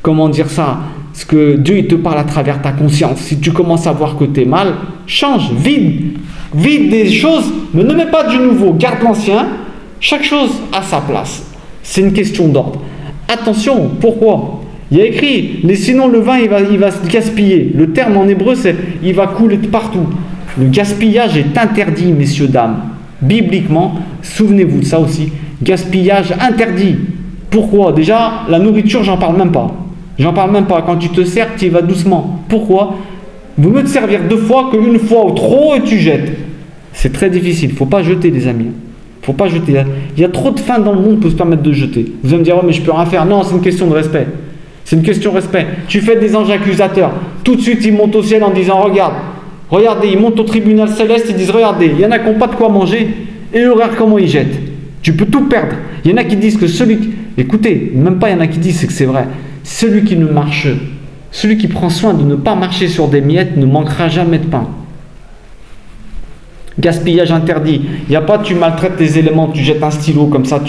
S1: comment dire ça, ce que Dieu il te parle à travers ta conscience, si tu commences à voir que tu es mal, change, vide des choses, mais ne mets pas du nouveau, garde l'ancien, chaque chose a sa place. C'est une question d'ordre. Attention, pourquoi ? Il y a écrit, sinon le vin il va se gaspiller. Le terme en hébreu c'est il va couler de partout. Le gaspillage est interdit, messieurs, dames. Bibliquement, souvenez-vous de ça aussi. Gaspillage interdit. Pourquoi ? Déjà, la nourriture, j'en parle même pas. J'en parle même pas. Quand tu te sers, tu y vas doucement. Pourquoi ? Vaut mieux te servir 2 fois qu'une fois ou trop et tu jettes. C'est très difficile. Il ne faut pas jeter, les amis. Il ne faut pas jeter. Il y a trop de faim dans le monde pour se permettre de jeter. Vous allez me dire, oh, mais je peux rien faire. Non, c'est une question de respect. C'est une question de respect. Tu fais des anges accusateurs. Tout de suite, ils montent au ciel en disant, regardez, ils montent au tribunal céleste, ils disent, regardez, il y en a qui n'ont pas de quoi manger, et regarde comment ils jettent. Tu peux tout perdre. Il y en a qui disent que écoutez, même pas il y en a qui disent que c'est vrai. Celui qui prend soin de ne pas marcher sur des miettes ne manquera jamais de pain. Gaspillage interdit. Il n'y a pas tu maltraites tes éléments, tu jettes un stylo comme ça,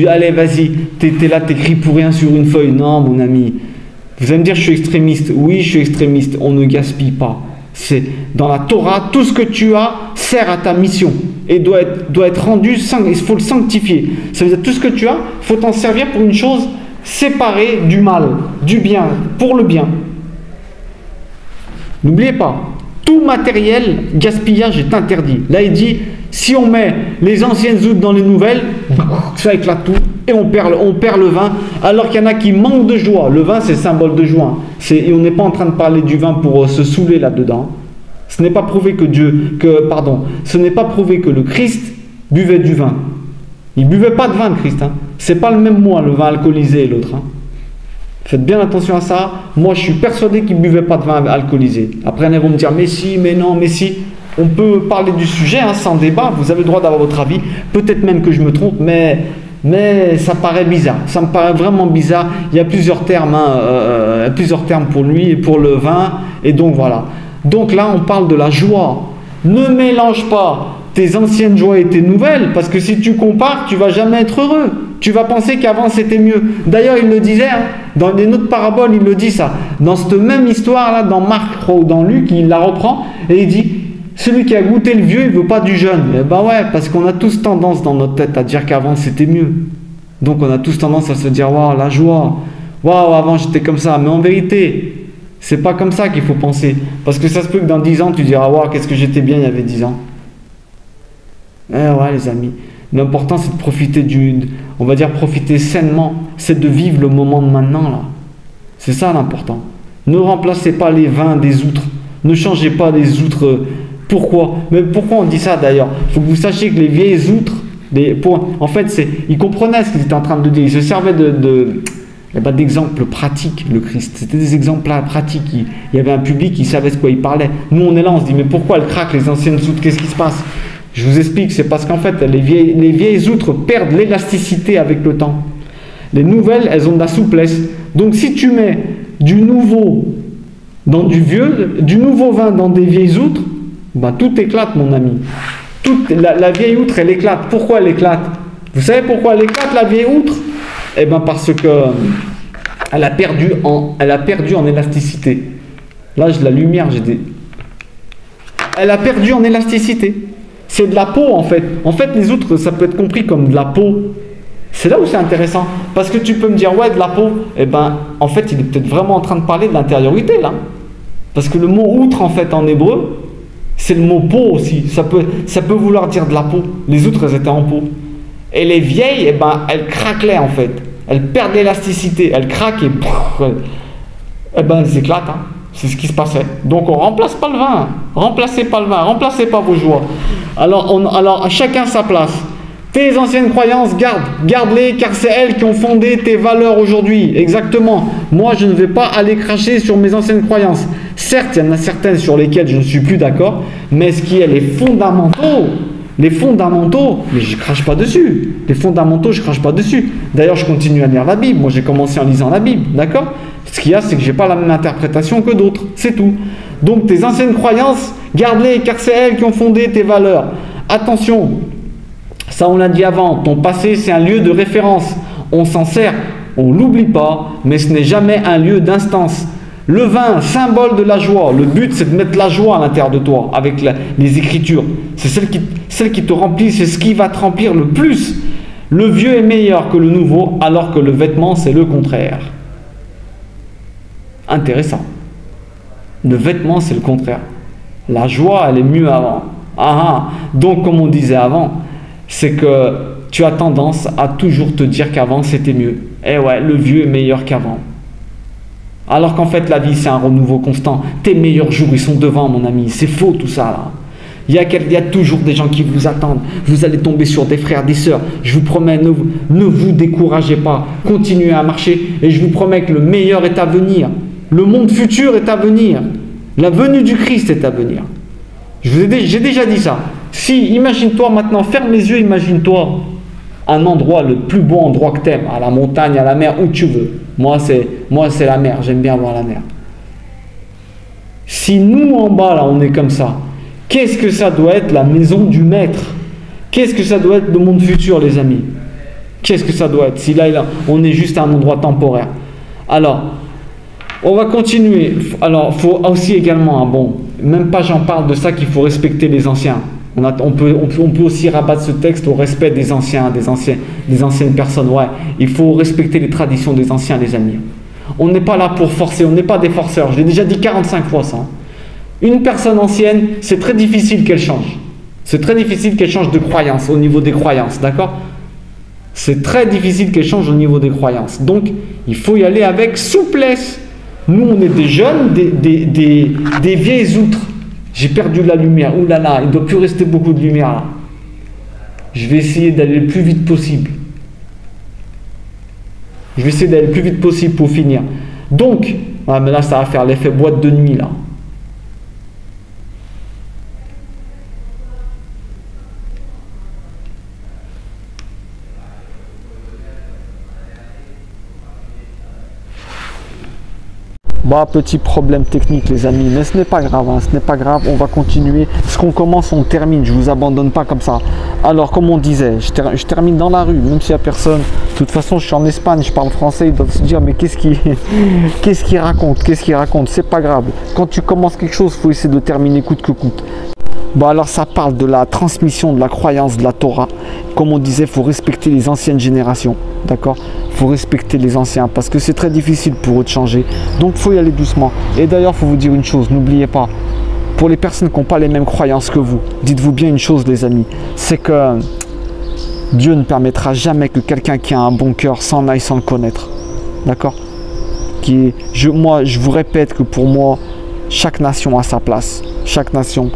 S1: allez vas-y, t'es là, t'écris pour rien sur une feuille. Non mon ami, vous allez me dire je suis extrémiste. Oui je suis extrémiste, on ne gaspille pas. C'est dans la Torah, tout ce que tu as sert à ta mission et doit être rendu, il faut le sanctifier. Ça veut dire tout ce que tu as, il faut t'en servir pour une chose séparée du mal, du bien, pour le bien. N'oubliez pas, tout matériel, gaspillage est interdit. Là il dit, si on met les anciennes outres dans les nouvelles, ça éclate tout et on perd le vin, alors qu'il y en a qui manquent de joie. Le vin c'est symbole de joie. Et on n'est pas en train de parler du vin pour se saouler là-dedans. Ce n'est pas prouvé ce n'est pas prouvé que le Christ buvait du vin. Il ne buvait pas de vin, le Christ. C'est pas le même mot, le vin alcoolisé et l'autre. Faites bien attention à ça. Moi, je suis persuadé qu'il ne buvait pas de vin alcoolisé. Après, ils vont me dire, mais si, mais non, mais si. On peut parler du sujet sans débat. Vous avez le droit d'avoir votre avis. Peut-être même que je me trompe, mais ça paraît bizarre. Ça me paraît vraiment bizarre. Il y a plusieurs termes, pour lui et pour le vin. Et donc, voilà. Donc là, on parle de la joie. Ne mélange pas tes anciennes joies et tes nouvelles, parce que si tu compares, tu ne vas jamais être heureux. Tu vas penser qu'avant c'était mieux. D'ailleurs, il le disait, dans une autre parabole, il le dit ça. Dans cette même histoire-là, dans Marc, je crois, ou dans Luc, il la reprend et il dit, celui qui a goûté le vieux, il ne veut pas du jeune. Eh ben ouais, parce qu'on a tous tendance dans notre tête à dire qu'avant c'était mieux. Donc on a tous tendance à se dire, waouh, la joie, waouh, avant j'étais comme ça. Mais en vérité, c'est pas comme ça qu'il faut penser. Parce que ça se peut que dans 10 ans, tu diras, waouh, qu'est-ce que j'étais bien il y avait 10 ans. Eh ouais, les amis. L'important, c'est de profiter on va dire profiter sainement. C'est de vivre le moment de maintenant, là. C'est ça l'important. Ne remplacez pas les vins des outres. Ne changez pas les outres. Pourquoi ? Mais pourquoi on dit ça d'ailleurs ? Il faut que vous sachiez que les vieilles outres, en fait, ils comprenaient ce qu'ils étaient en train de dire. Ils se servaient d'exemples pratiques, le Christ. C'était des exemples pratiques. Il y avait un public qui savait de quoi il parlait. Nous, on est là, on se dit, mais pourquoi elles craquent, les anciennes outres ? Qu'est-ce qui se passe ? Je vous explique, c'est parce qu'en fait, les vieilles outres perdent l'élasticité avec le temps. Les nouvelles, elles ont de la souplesse. Donc si tu mets du nouveau dans du nouveau vin dans des vieilles outres, tout éclate, mon ami. La vieille outre, elle éclate. Pourquoi elle éclate ? Vous savez pourquoi elle éclate, la vieille outre ? Parce que elle a perdu en élasticité. Là, j'ai de la lumière, Elle a perdu en élasticité. C'est de la peau, en fait. En fait, les outres, ça peut être compris comme de la peau. C'est là où c'est intéressant. Parce que tu peux me dire, ouais, de la peau. En fait, il est peut-être vraiment en train de parler de l'intériorité, là. Parce que le mot outre, en fait, en hébreu, c'est le mot peau aussi. Ça peut vouloir dire de la peau. Les outres, elles étaient en peau. Et les vieilles, elles craquelaient, en fait. Elles perdent l'élasticité. Elles craquent et elles éclatent, C'est ce qui se passait. Donc on ne remplace pas le vin. Remplacez pas le vin. Remplacez pas vos joies. Alors chacun sa place. Tes anciennes croyances, garde-les, car c'est elles qui ont fondé tes valeurs aujourd'hui. Exactement. Moi, je ne vais pas aller cracher sur mes anciennes croyances. Certes, il y en a certaines sur lesquelles je ne suis plus d'accord, mais ce qui est les fondamentaux, mais je crache pas dessus. Les fondamentaux, je crache pas dessus. D'ailleurs, je continue à lire la Bible. Moi, j'ai commencé en lisant la Bible, d'accord ? Ce qu'il y a, c'est que je n'ai pas la même interprétation que d'autres. C'est tout. Donc tes anciennes croyances, garde-les, car c'est elles qui ont fondé tes valeurs. Attention, ça on l'a dit avant, ton passé c'est un lieu de référence. On s'en sert, on ne l'oublie pas, mais ce n'est jamais un lieu d'instance. Le vin, symbole de la joie. Le but, c'est de mettre la joie à l'intérieur de toi avec les Écritures. C'est celle qui te remplit, c'est ce qui va te remplir le plus. Le vieux est meilleur que le nouveau, alors que le vêtement, c'est le contraire. Intéressant. Le vêtement, c'est le contraire. La joie, elle est mieux avant. Donc, comme on disait avant, c'est que tu as tendance à toujours te dire qu'avant, c'était mieux. Eh ouais, le vieux est meilleur qu'avant. Alors qu'en fait, la vie, c'est un renouveau constant. Tes meilleurs jours, ils sont devant, mon ami. C'est faux, tout ça, là. Il y a toujours des gens qui vous attendent. Vous allez tomber sur des frères, des sœurs. Je vous promets, ne vous découragez pas. Continuez à marcher. Et je vous promets que le meilleur est à venir. Le monde futur est à venir. La venue du Christ est à venir. J'ai déjà dit ça. Si, imagine-toi maintenant, ferme les yeux, imagine-toi un endroit, le plus beau endroit que t'aimes, à la montagne, à la mer, où tu veux. Moi, c'est la mer. J'aime bien voir la mer. Si nous, en bas, là, on est comme ça, qu'est-ce que ça doit être la maison du maître? Qu'est-ce que ça doit être le monde futur, les amis? Qu'est-ce que ça doit être? Si là, on est juste à un endroit temporaire. Alors, on va continuer. Alors, il faut aussi également, même pas j'en parle de ça, qu'il faut respecter les anciens. On peut aussi rabattre ce texte au respect des anciens, des anciennes personnes. Ouais, il faut respecter les traditions des anciens, les amis. On n'est pas là pour forcer, on n'est pas des forceurs. Je l'ai déjà dit 45 fois ça. Une personne ancienne, c'est très difficile qu'elle change. C'est très difficile qu'elle change de croyance, au niveau des croyances, d'accord? C'est très difficile qu'elle change au niveau des croyances. Donc, il faut y aller avec souplesse. Nous, on est des jeunes, des vieilles outres. J'ai perdu la lumière. Ouh là là, il ne doit plus rester beaucoup de lumière là. Je vais essayer d'aller le plus vite possible. Je vais essayer d'aller le plus vite possible pour finir. Donc, mais là, ça va faire l'effet boîte de nuit là. Petit problème technique, les amis, mais ce n'est pas grave, ce n'est pas grave, on va continuer. Ce qu'on commence, on termine, je ne vous abandonne pas comme ça. Alors, comme on disait, je termine dans la rue, même s'il n'y a personne. De toute façon, je suis en Espagne, je parle français, ils doivent se dire, mais qu'est-ce qu'il raconte? C'est pas grave. Quand tu commences quelque chose, il faut essayer de le terminer coûte que coûte. Alors ça parle de la transmission de la croyance de la Torah. Comme on disait, il faut respecter les anciennes générations. D'accord? Il faut respecter les anciens parce que c'est très difficile pour eux de changer. Donc il faut y aller doucement. Et d'ailleurs, il faut vous dire une chose, n'oubliez pas, pour les personnes qui n'ont pas les mêmes croyances que vous, dites-vous bien une chose, les amis, c'est que Dieu ne permettra jamais que quelqu'un qui a un bon cœur s'en aille sans le connaître. D'accord? Moi, je vous répète que pour moi, chaque nation a sa place. Chaque nation,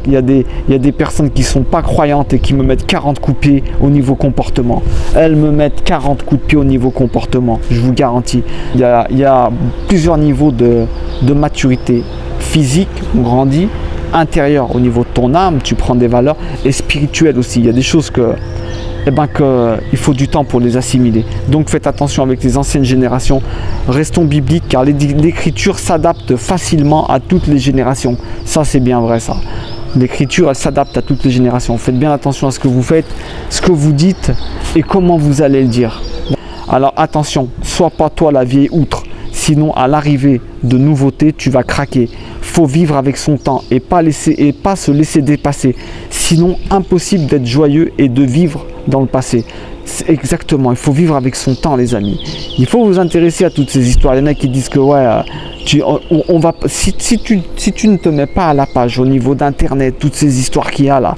S1: il y a des personnes qui ne sont pas croyantes et qui me mettent 40 coups de pied au niveau comportement. Elles me mettent 40 coups de pied au niveau comportement, je vous garantis. Il y a plusieurs niveaux de maturité. Physique, on grandit. Intérieur, au niveau de ton âme, tu prends des valeurs. Et spirituelle aussi. Il y a des choses il faut du temps pour les assimiler. Donc faites attention avec les anciennes générations. Restons bibliques car l'écriture s'adapte facilement à toutes les générations. Ça c'est bien vrai ça. L'écriture elle s'adapte à toutes les générations. Faites bien attention à ce que vous faites, ce que vous dites et comment vous allez le dire. Alors attention, sois pas toi la vieille outre. Sinon à l'arrivée de nouveautés, tu vas craquer. Faut vivre avec son temps et pas se laisser dépasser. Sinon, impossible d'être joyeux et de vivre dans le passé. Exactement, il faut vivre avec son temps, les amis. Il faut vous intéresser à toutes ces histoires. Il y en a qui disent que si tu ne te mets pas à la page au niveau d'internet, toutes ces histoires qu'il y a là,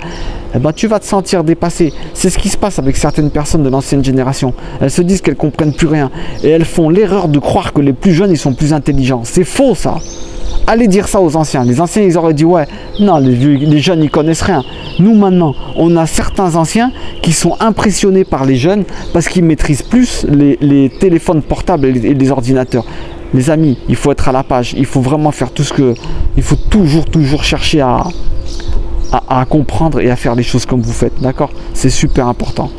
S1: tu vas te sentir dépassé. C'est ce qui se passe avec certaines personnes de l'ancienne génération. Elles se disent qu'elles ne comprennent plus rien et elles font l'erreur de croire que les plus jeunes ils sont plus intelligents. C'est faux ça. Allez dire ça aux anciens. Les anciens, ils auraient dit, ouais, non, les jeunes, ils connaissent rien. Nous, maintenant, on a certains anciens qui sont impressionnés par les jeunes parce qu'ils maîtrisent plus les téléphones portables et les ordinateurs. Les amis, il faut être à la page. Il faut vraiment faire tout ce que... Il faut toujours chercher à comprendre et à faire les choses comme vous faites. D'accord? C'est super important.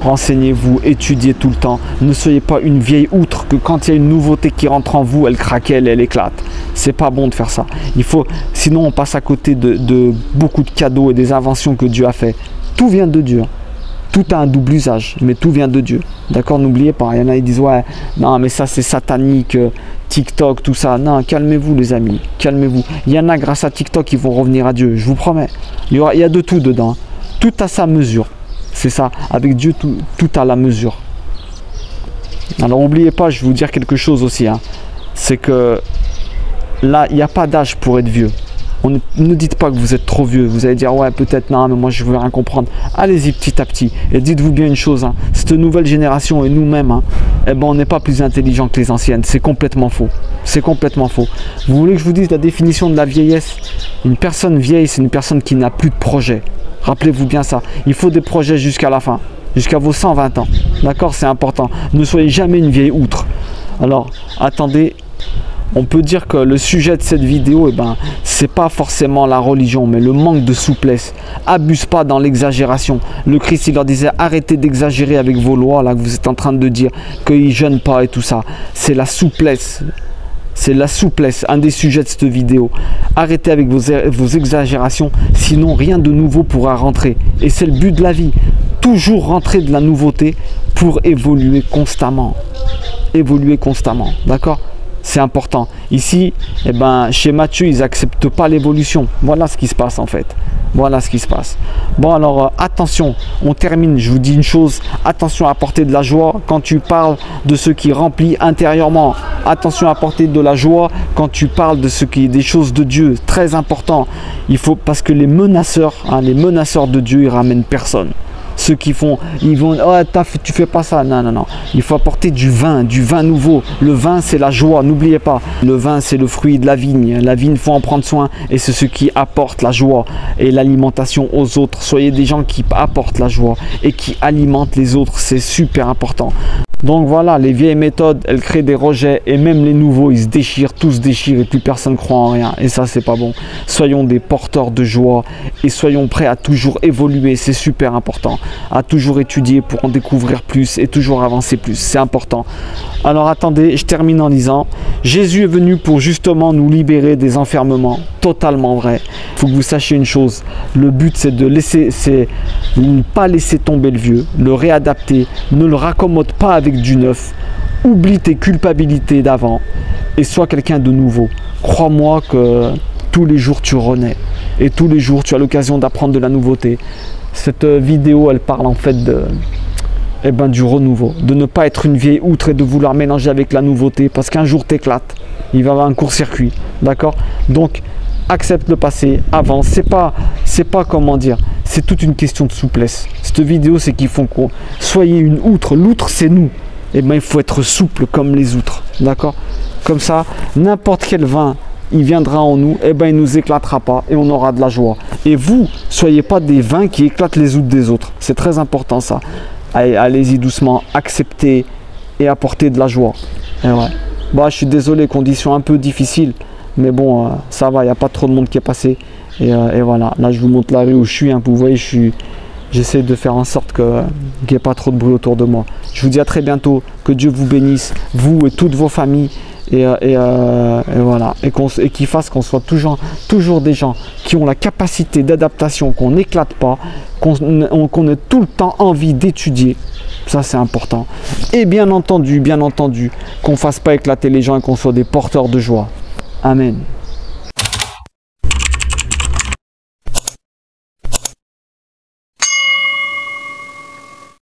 S1: Renseignez-vous, étudiez tout le temps. Ne soyez pas une vieille outre que quand il y a une nouveauté qui rentre en vous, elle craque, elle éclate. C'est pas bon de faire ça. Sinon on passe à côté de beaucoup de cadeaux et des inventions que Dieu a fait. Tout vient de Dieu. Tout a un double usage, mais tout vient de Dieu. D'accord, n'oubliez pas. Il y en a qui disent ouais, non mais ça c'est satanique, TikTok, tout ça. Non, calmez-vous les amis, calmez-vous. Il y en a grâce à TikTok qui vont revenir à Dieu, je vous promets. Il y a de tout dedans. Tout a sa mesure. C'est ça. Avec Dieu, tout a la mesure. Alors n'oubliez pas, je vais vous dire quelque chose aussi. Hein. C'est que là, il n'y a pas d'âge pour être vieux. Ne dites pas que vous êtes trop vieux. Vous allez dire ouais peut-être non mais moi je veux rien comprendre. Allez-y petit à petit. Et dites-vous bien une chose. Hein. Cette nouvelle génération et nous-mêmes, hein, eh ben, on n'est pas plus intelligents que les anciennes. C'est complètement faux. C'est complètement faux. Vous voulez que je vous dise la définition de la vieillesse? Une personne vieille, c'est une personne qui n'a plus de projet. Rappelez-vous bien ça. Il faut des projets jusqu'à la fin. Jusqu'à vos 120 ans. D'accord, c'est important. Ne soyez jamais une vieille outre. Alors, attendez. On peut dire que le sujet de cette vidéo, eh ben, c'est pas forcément la religion, mais le manque de souplesse. Abuse pas dans l'exagération. Le Christ, il leur disait, arrêtez d'exagérer avec vos lois, là, que vous êtes en train de dire qu'ils jeûnent pas et tout ça. C'est la souplesse. C'est la souplesse, un des sujets de cette vidéo. Arrêtez avec vos exagérations, sinon rien de nouveau pourra rentrer. Et c'est le but de la vie. Toujours rentrer de la nouveauté pour évoluer constamment. Évoluer constamment, d'accord ? C'est important. Ici, eh ben, chez Matthieu, ils n'acceptent pas l'évolution. Voilà ce qui se passe en fait. Voilà ce qui se passe. Bon alors, attention, on termine. Je vous dis une chose. Attention à apporter de la joie quand tu parles de ce qui remplit intérieurement. Attention à apporter de la joie quand tu parles de ce qui est des choses de Dieu. Très important. Parce que les menaceurs de Dieu, ils ramènent personne. Ceux qui ils vont, oh, tu fais pas ça. Non, non, non. Il faut apporter du vin nouveau. Le vin, c'est la joie, n'oubliez pas. Le vin, c'est le fruit de la vigne. La vigne, il faut en prendre soin. Et c'est ce qui apporte la joie et l'alimentation aux autres. Soyez des gens qui apportent la joie et qui alimentent les autres. C'est super important. Donc voilà, les vieilles méthodes, elles créent des rejets et même les nouveaux, ils se déchirent, tous se déchirent et plus personne croit en rien. Et ça, c'est pas bon. Soyons des porteurs de joie et soyons prêts à toujours évoluer, c'est super important. À toujours étudier pour en découvrir plus et toujours avancer plus, c'est important. Alors attendez, je termine en disant, Jésus est venu pour justement nous libérer des enfermements, totalement vrai. Il faut que vous sachiez une chose, le but c'est de ne pas laisser tomber le vieux, le réadapter, ne le raccommode pas avec du neuf, oublie tes culpabilités d'avant et sois quelqu'un de nouveau. Crois-moi que tous les jours tu renais et tous les jours tu as l'occasion d'apprendre de la nouveauté. Cette vidéo elle parle en fait du renouveau, de ne pas être une vieille outre et de vouloir mélanger avec la nouveauté parce qu'un jour t'éclates, il va y avoir un court-circuit, d'accord? Donc accepte le passé, avance, c'est pas comment dire, c'est toute une question de souplesse. Cette vidéo c'est qu'il faut qu'on soyez une outre, l'outre c'est nous, et ben il faut être souple comme les outres, d'accord? Comme ça, n'importe quel vin, il viendra en nous, et ben il nous éclatera pas et on aura de la joie. Et vous, soyez pas des vins qui éclatent les outres des autres, c'est très important ça. Allez-y doucement, acceptez et apportez de la joie. Et ouais. Bah, je suis désolé, conditions un peu difficiles. Mais bon, ça va, il n'y a pas trop de monde qui est passé. Et voilà, là je vous montre la rue où je suis. Hein, vous voyez, j'essaie de faire en sorte qu'il n'y ait pas trop de bruit autour de moi. Je vous dis à très bientôt. Que Dieu vous bénisse, vous et toutes vos familles. Et voilà. Et qu'il fasse qu'on soit toujours des gens qui ont la capacité d'adaptation, qu'on n'éclate pas, qu'on ait tout le temps envie d'étudier. Ça c'est important. Et bien entendu, qu'on ne fasse pas éclater les gens et qu'on soit des porteurs de joie. Amen.